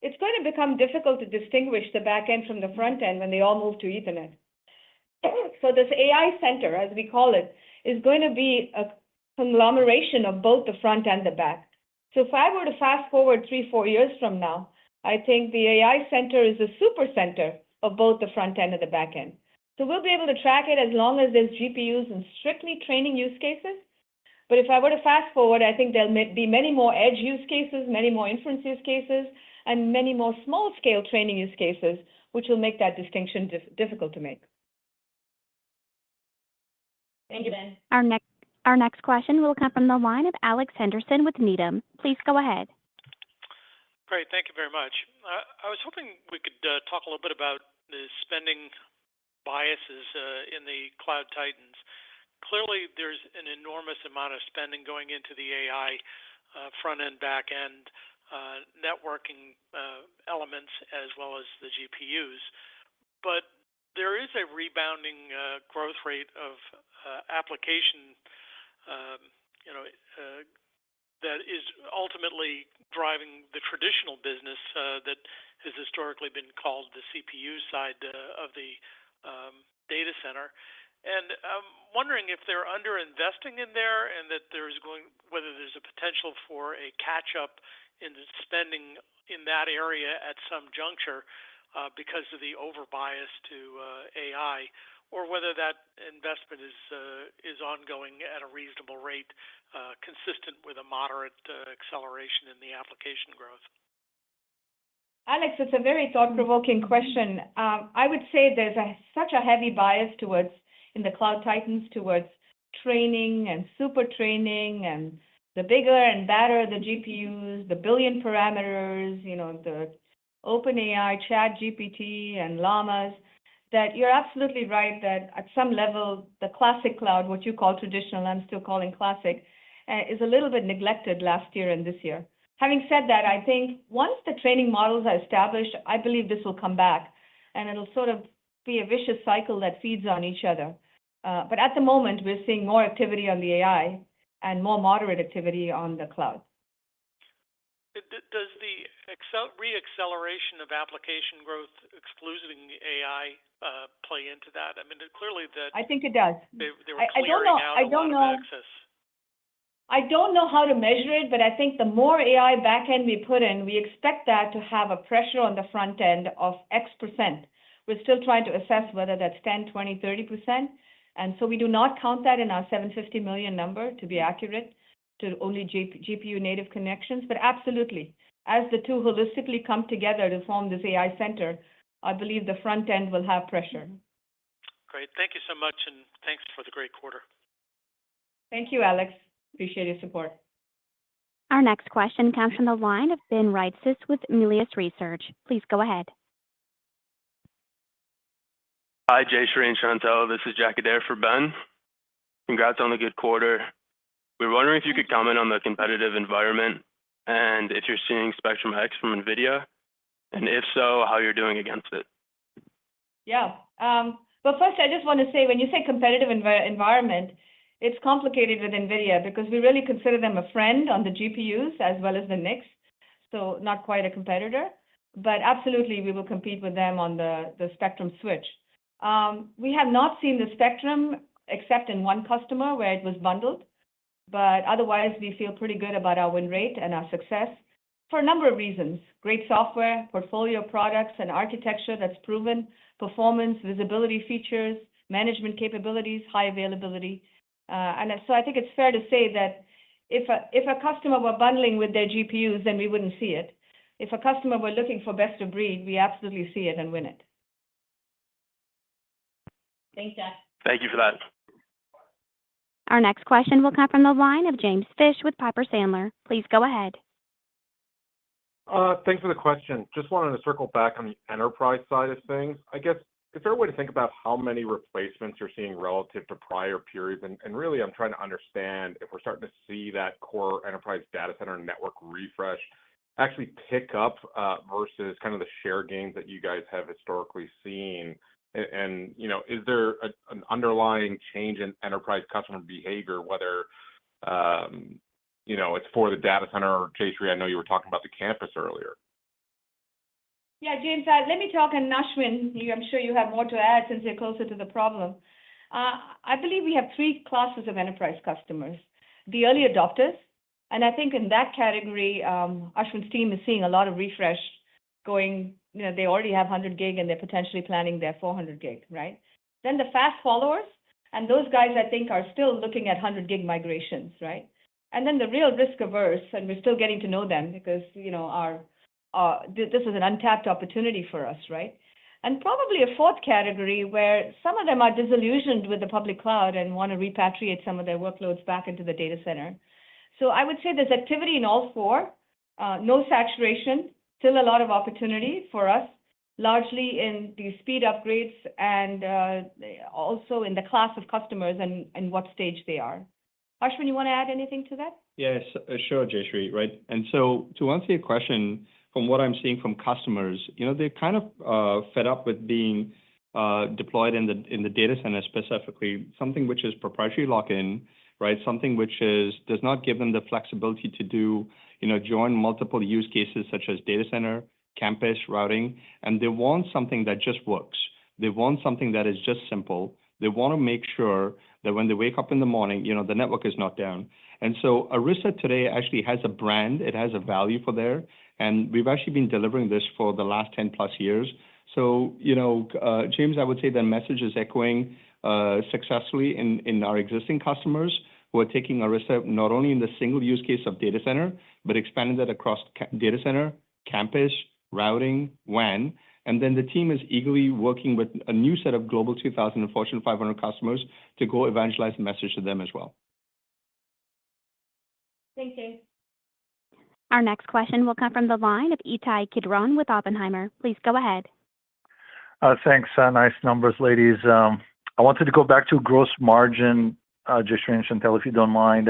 it's going to become difficult to distinguish the back end from the front end when they all move to Ethernet. So this AI center, as we call it, is going to be a conglomeration of both the front and the back. So if I were to fast forward 3-4 years from now, I think the AI center is a super center of both the front end and the back end. So we'll be able to track it as long as there's GPUs and strictly training use cases. But if I were to fast forward, I think there'll be many more edge use cases, many more inference use cases, and many more small-scale training use cases, which will make that distinction difficult to make. Thank you, Ben. Our next question will come from the line of Alex Henderson with Needham. Please go ahead. Great. Thank you very much. I was hoping we could talk a little bit about the spending biases in the cloud titans. Clearly, there's an enormous amount of spending going into the AI front-end, back-end networking elements as well as the GPUs. But there is a rebounding growth rate of application that is ultimately driving the traditional business that has historically been called the CPU side of the data center. And I'm wondering if they're under-investing in there and that whether there's a potential for a catch-up in the spending in that area at some juncture because of the over-bias to AI, or whether that investment is ongoing at a reasonable rate, consistent with a moderate acceleration in the application growth. Alex, it's a very thought-provoking question. I would say there's such a heavy bias in the cloud titans towards training and super training and the bigger and better the GPUs, the billion parameters, the OpenAI, ChatGPT, and llamas, that you're absolutely right that at some level, the classic cloud, what you call traditional, I'm still calling classic, is a little bit neglected last year and this year. Having said that, I think once the training models are established, I believe this will come back, and it'll sort of be a vicious cycle that feeds on each other. But at the moment, we're seeing more activity on the AI and more moderate activity on the cloud. Does the re-acceleration of application growth excluding AI play into that? I mean, clearly that I think it does. They were clearing out a lot of excess. I don't know how to measure it, but I think the more AI backend we put in, we expect that to have a pressure on the front end of X%. We're still trying to assess whether that's 10, 20, 30%. And so we do not count that in our 750 million number to be accurate to only GPU native connections. But absolutely, as the two holistically come together to form this AI center, I believe the front end will have pressure. Great. Thank you so much, and thanks for the great quarter. Thank you, Alex. Appreciate your support. Our next question comes from the line of Ben Reitzes with Melius Research. Please go ahead. Hi, Jayshree and Chantel. This is Jack Adair for Ben. Congrats on the good quarter. We were wondering if you could comment on the competitive environment and if you're seeing Spectrum X from NVIDIA, and if so, how you're doing against it. Yeah. But first, I just want to say, when you say competitive environment, it's complicated with NVIDIA because we really consider them a friend on the GPUs as well as the NICs, so not quite a competitor. But absolutely, we will compete with them on the Spectrum switch. We have not seen the Spectrum except in one customer where it was bundled, but otherwise we feel pretty good about our win rate and our success for a number of reasons. Great software, portfolio of products, and architecture that's proven, performance, visibility features, management capabilities, high availability. And so I think it's fair to say that if a customer were bundling with their GPUs, then we wouldn't see it. If a customer were looking for best of breed, we absolutely see it and win it. Thanks, Jack. Thank you for that. Our next question will come from the line of James Fish with Piper Sandler. Please go ahead. Thanks for the question. Just wanted to circle back on the enterprise side of things. I guess, is there a way to think about how many replacements you're seeing relative to prior periods? And really, I'm trying to understand if we're starting to see that core enterprise data center network refresh actually pick up versus kind of the share gains that you guys have historically seen. And is there an underlying change in enterprise customer behavior, whether it's for the data center or Jayshree, I know you were talking about the campus earlier. Yeah, James, let me talk, and Ashwin, I'm sure you have more to add since you're closer to the problem. I believe we have three classes of enterprise customers. The early adopters, and I think in that category, Ashwin's team is seeing a lot of refresh going, they already have 100 gig and they're potentially planning their 400 gig, right? Then the fast followers, and those guys I think are still looking at 100 gig migrations, right? And then the real risk averse, and we're still getting to know them because, this is an untapped opportunity for us, right? And probably a fourth category where some of them are disillusioned with the public cloud and want to repatriate some of their workloads back into the data center. So I would say there's activity in all four, no saturation, still a lot of opportunity for us, largely in the speed upgrades and also in the class of customers and what stage they are. Ashwin, you want to add anything to that? Yes, sure, Jayshree, right? And so to answer your question, from what I'm seeing from customers, they're kind of fed up with being deployed in the data center specifically, something which is proprietary lock-in, right? Something which does not give them the flexibility to do, join multiple use cases such as data center, campus, routing, and they want something that just works. They want something that is just simple. They want to make sure that when they wake up in the morning, the network is not down. And so Arista today actually has a brand. It has a value for there. And we've actually been delivering this for the last 10 plus years. So, James, I would say the message is echoing successfully in our existing customers who are taking Arista not only in the single use case of data center, but expanding that across data center, campus, routing, WAN. And then the team is eagerly working with a new set of Global 2000 and Fortune 500 customers to go evangelize the message to them as well. Thank you. Our next question will come from the line of Ittai Kidron with Oppenheimer. Please go ahead. Thanks. Nice numbers, ladies. I wanted to go back to gross margin, Jayshree and Chantelle, if you don't mind.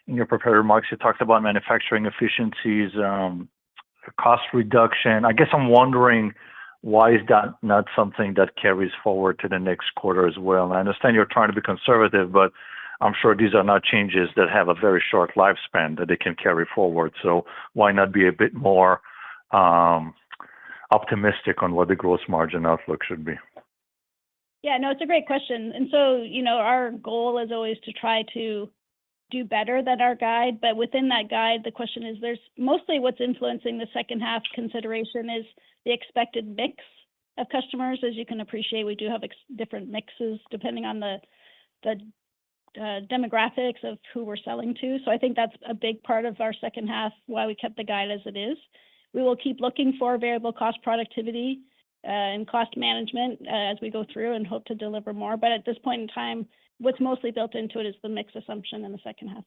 In your prepared remarks, you talked about manufacturing efficiencies, cost reduction. I guess I'm wondering, why is that not something that carries forward to the next quarter as well? And I understand you're trying to be conservative, but I'm sure these are not changes that have a very short lifespan that they can carry forward. So why not be a bit more optimistic on what the gross margin outlook should be? Yeah, no, it's a great question. And so, our goal is always to try to do better than our guide, but within that guide, the question is there's mostly what's influencing the second half consideration is the expected mix of customers. As you can appreciate, we do have different mixes depending on the demographics of who we're selling to. So I think that's a big part of our second half, why we kept the guide as it is. We will keep looking for variable cost productivity and cost management as we go through and hope to deliver more. But at this point in time, what's mostly built into it is the mix assumption in the second half.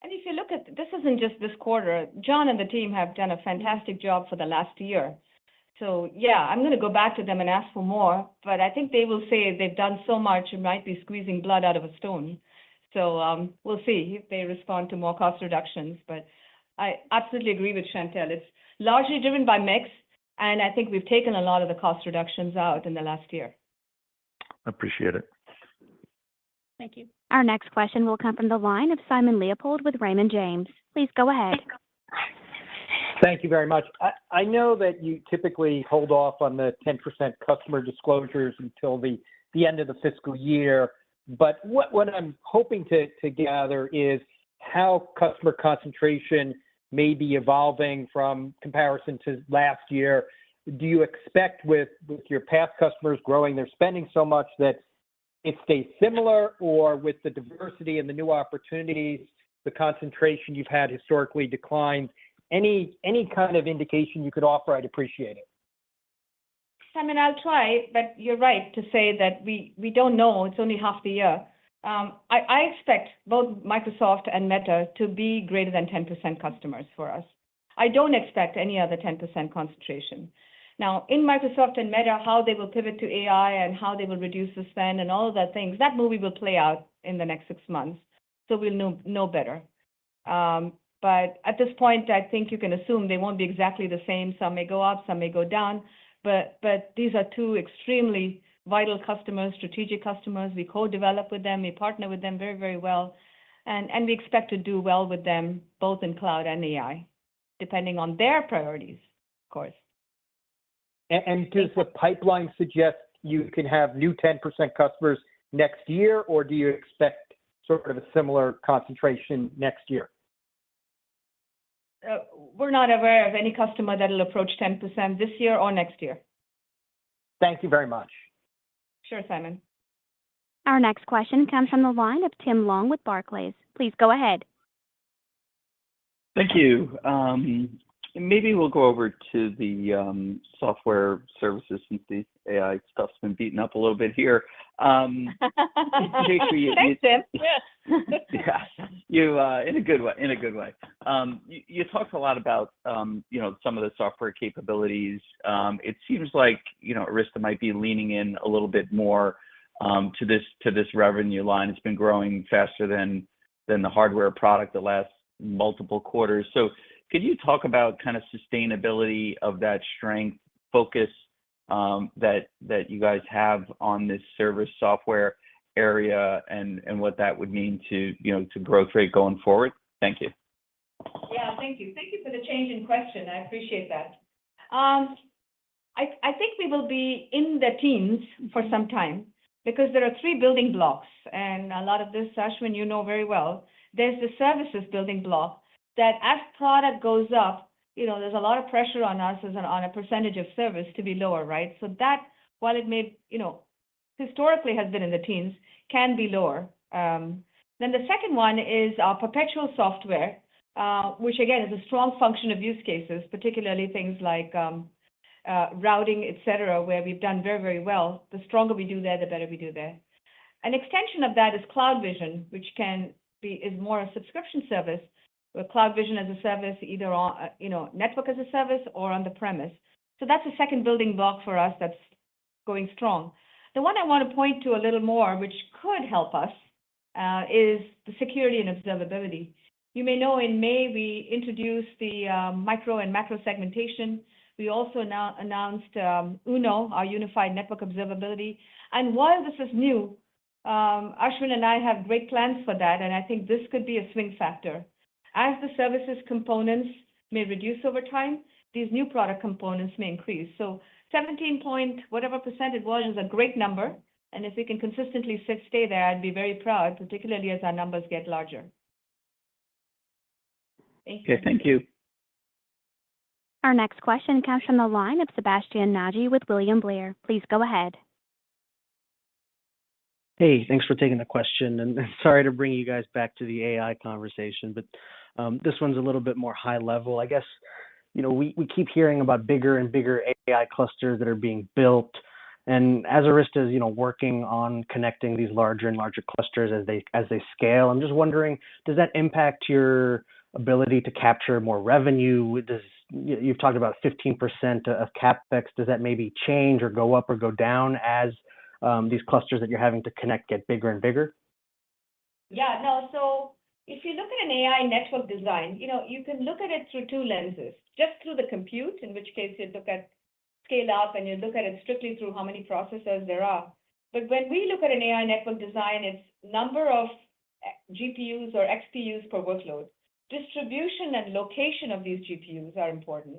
And if you look at, this isn't just this quarter, John and the team have done a fantastic job for the last year. So yeah, I'm going to go back to them and ask for more, but I think they will say they've done so much, it might be squeezing blood out of a stone. So we'll see if they respond to more cost reductions. But I absolutely agree with Chantelle. It's largely driven by mix, and I think we've taken a lot of the cost reductions out in the last year. Appreciate it. Thank you. Our next question will come from the line of Simon Leopold with Raymond James. Please go ahead. Thank you very much. I know that you typically hold off on the 10% customer disclosures until the end of the fiscal year, but what I'm hoping to gather is how customer concentration may be evolving from comparison to last year. Do you expect with your past customers growing their spending so much that it stays similar, or with the diversity and the new opportunities, the concentration you've had historically declines? Any kind of indication you could offer, I'd appreciate it. Simon, I'll try, but you're right to say that we don't know. It's only half the year. I expect both Microsoft and Meta to be greater than 10% customers for us. I don't expect any other 10% concentration. Now, in Microsoft and Meta, how they will pivot to AI and how they will reduce the spend and all of that things, that movie will play out in the next 6 months. So we'll know better. But at this point, I think you can assume they won't be exactly the same. Some may go up, some may go down. But these are two extremely vital customers, strategic customers. We co-develop with them. We partner with them very, very well. And we expect to do well with them, both in cloud and AI, depending on their priorities, of course. And does the pipeline suggest you can have new 10% customers next year, or do you expect sort of a similar concentration next year? We're not aware of any customer that will approach 10% this year or next year. Thank you very much. Sure, Simon. Our next question comes from the line of Tim Long with Barclays. Please go ahead. Thank you. Maybe we'll go over to the software services since the AI stuff's been beaten up a little bit here. Jayshree, Thanks, Tim. Yes. yeah, you in a good way. In a good way. You talked a lot about some of the software capabilities. It seems like Arista might be leaning in a little bit more to this revenue line. It's been growing faster than the hardware product the last multiple quarters. So could you talk about kind of sustainability of that strength focus that you guys have on this service software area and what that would mean to growth rate going forward? Thank you. Yeah, thank you. Thank you for the change in question. I appreciate that. I think we will be in the teens for some time because there are three building blocks, and a lot of this, Ashwin, you know very well. There's the services building block that as product goes up, there's a lot of pressure on us on a percentage of service to be lower, right? So that, while it may, historically has been in the teens, can be lower. Then the second one is our perpetual software, which again is a strong function of use cases, particularly things like routing, et cetera, where we've done very, very well. The stronger we do there, the better we do there. An extension of that is CloudVision, which is more a subscription service, with CloudVision as a service, either on network as a service or on the premise. So that's a second building block for us that's going strong. The one I want to point to a little more, which could help us, is the security and observability. You may know in May we introduced the micro and macro segmentation. We also now announced UNO, our Unified Network Observability. And while this is new, Ashwin and I have great plans for that, and I think this could be a swing factor. As the services components may reduce over time, these new product components may increase. So 17 point whatever percent it was is a great number, and if we can consistently stay there, I'd be very proud, particularly as our numbers get larger. Thank you. Okay, thank you. Our next question comes from the line of Sebastian Naji with William Blair. Please go ahead. Hey, thanks for taking the question, and sorry to bring you guys back to the AI conversation, but this one's a little bit more high level. I guess, we keep hearing about bigger and bigger AI clusters that are being built, and as Arista is, working on connecting these larger and larger clusters as they scale, I'm just wondering, does that impact your ability to capture more revenue? You've talked about 15% of CapEx. Does that maybe change or go up or go down as these clusters that you're having to connect get bigger and bigger? Yeah, no, so if you look at an AI network design, you can look at it through two lenses, just through the compute, in which case you look at scale up and you look at it strictly through how many processors there are. But when we look at an AI network design, it's number of GPUs or XPUs per workload. Distribution and location of these GPUs are important.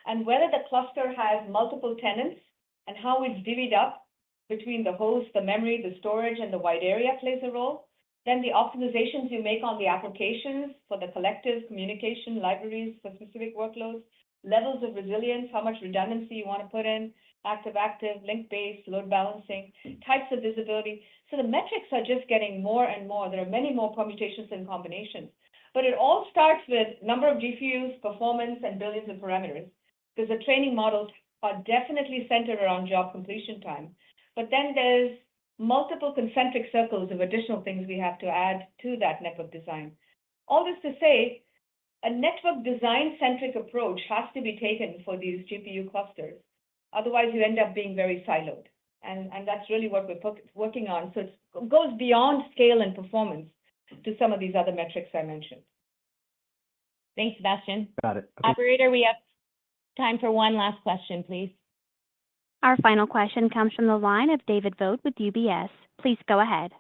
And whether the cluster has multiple tenants and how it's divvied up between the host, the memory, the storage, and the wide area plays a role. Then the optimizations you make on the applications for the collective communication libraries for specific workloads, levels of resilience, how much redundancy you want to put in, active-active, link-based, load balancing, types of visibility. So the metrics are just getting more and more. There are many more permutations and combinations. But it all starts with number of GPUs, performance, and billions of parameters, because the training models are definitely centered around job completion time. But then there's multiple concentric circles of additional things we have to add to that network design. All this to say, a network design-centric approach has to be taken for these GPU clusters. Otherwise, you end up being very siloed. And that's really what we're working on. So it goes beyond scale and performance to some of these other metrics I mentioned. Thanks, Sebastian. Got it. Okay. Operator, we have time for one last question, please. Our final question comes from the line of David Vogt with UBS. Please go ahead.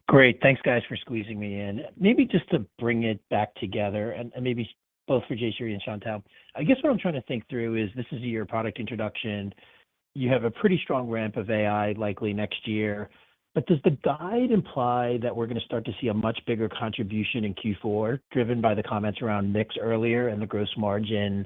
Great. Thanks, guys, for squeezing me in. Maybe just to bring it back together, and maybe both for Jayshree and Chantelle, I guess what I'm trying to think through is this is your product introduction. You have a pretty strong ramp of AI likely next year, but does the guide imply that we're going to start to see a much bigger contribution in Q4, driven by the comments around mix earlier and the gross margin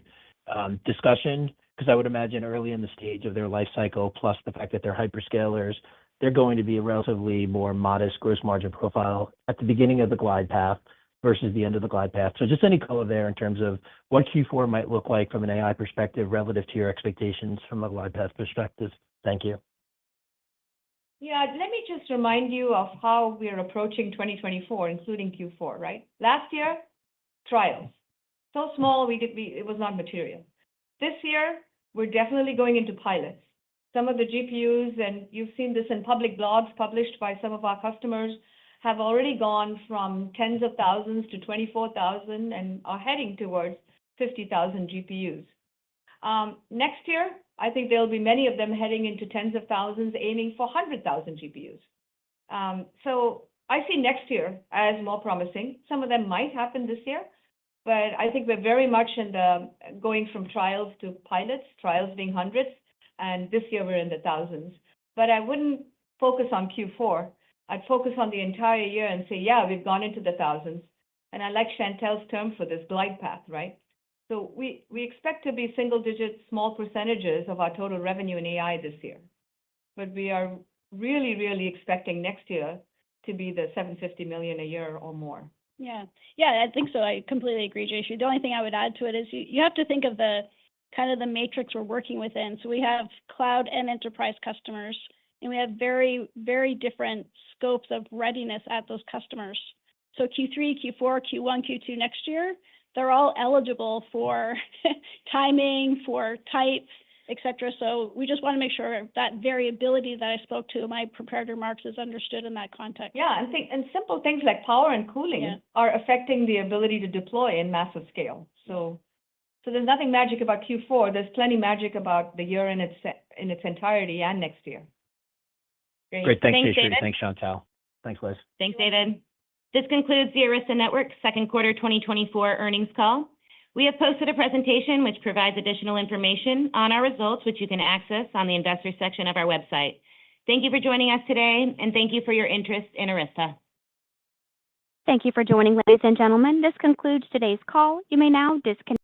discussion? Because I would imagine early in the stage of their life cycle, plus the fact that they're hyperscalers, they're going to be a relatively more modest gross margin profile at the beginning of the glide path. versus the end of the glide path. So just any color there in terms of what Q4 might look like from an AI perspective relative to your expectations from a glide path perspective. Thank you. Yeah, let me just remind you of how we're approaching 2024, including Q4, right? Last year, trials. So small, it was not material. This year, we're definitely going into pilots. Some of the GPUs, and you've seen this in public blogs published by some of our customers, have already gone from tens of thousands to 24,000 and are heading towards 50,000 GPUs. Next year, I think there'll be many of them heading into tens of thousands, aiming for 100,000 GPUs. So I see next year as more promising. Some of them might happen this year, but I think we're very much in the going from trials to pilots, trials being hundreds, and this year we're in the thousands. But I wouldn't focus on Q4. I'd focus on the entire year and say, yeah, we've gone into the thousands. And I like Chantel's term for this, glide path, right? So we expect to be single-digit small percentages of our total revenue in AI this year. But we are really, really expecting next year to be the $750 million a year or more. Yeah, I think so. I completely agree, Jayshree. The only thing I would add to it is you have to think of the kind of the matrix we're working within. So we have cloud and enterprise customers, and we have very, very different scopes of readiness at those customers. So Q3, Q4, Q1, Q2 next year, they're all eligible for timing, for types, et cetera. So we just want to make sure that variability that I spoke to in my prepared remarks is understood in that context. Yeah, and simple things like power and cooling are affecting the ability to deploy in massive scale. So there's nothing magic about Q4. There's plenty magic about the year in its entirety and next year. Great. Thanks, Jayshree. David. Thanks, Chantel. Thanks, Liz. Thanks, David. This concludes the Arista Network second quarter 2024 earnings call. We have posted a presentation which provides additional information on our results, which you can access on the investor section of our website. Thank you for joining us today, and thank you for your interest in Arista. Thank you for joining, ladies and gentlemen. This concludes today's call. You may now disconnect.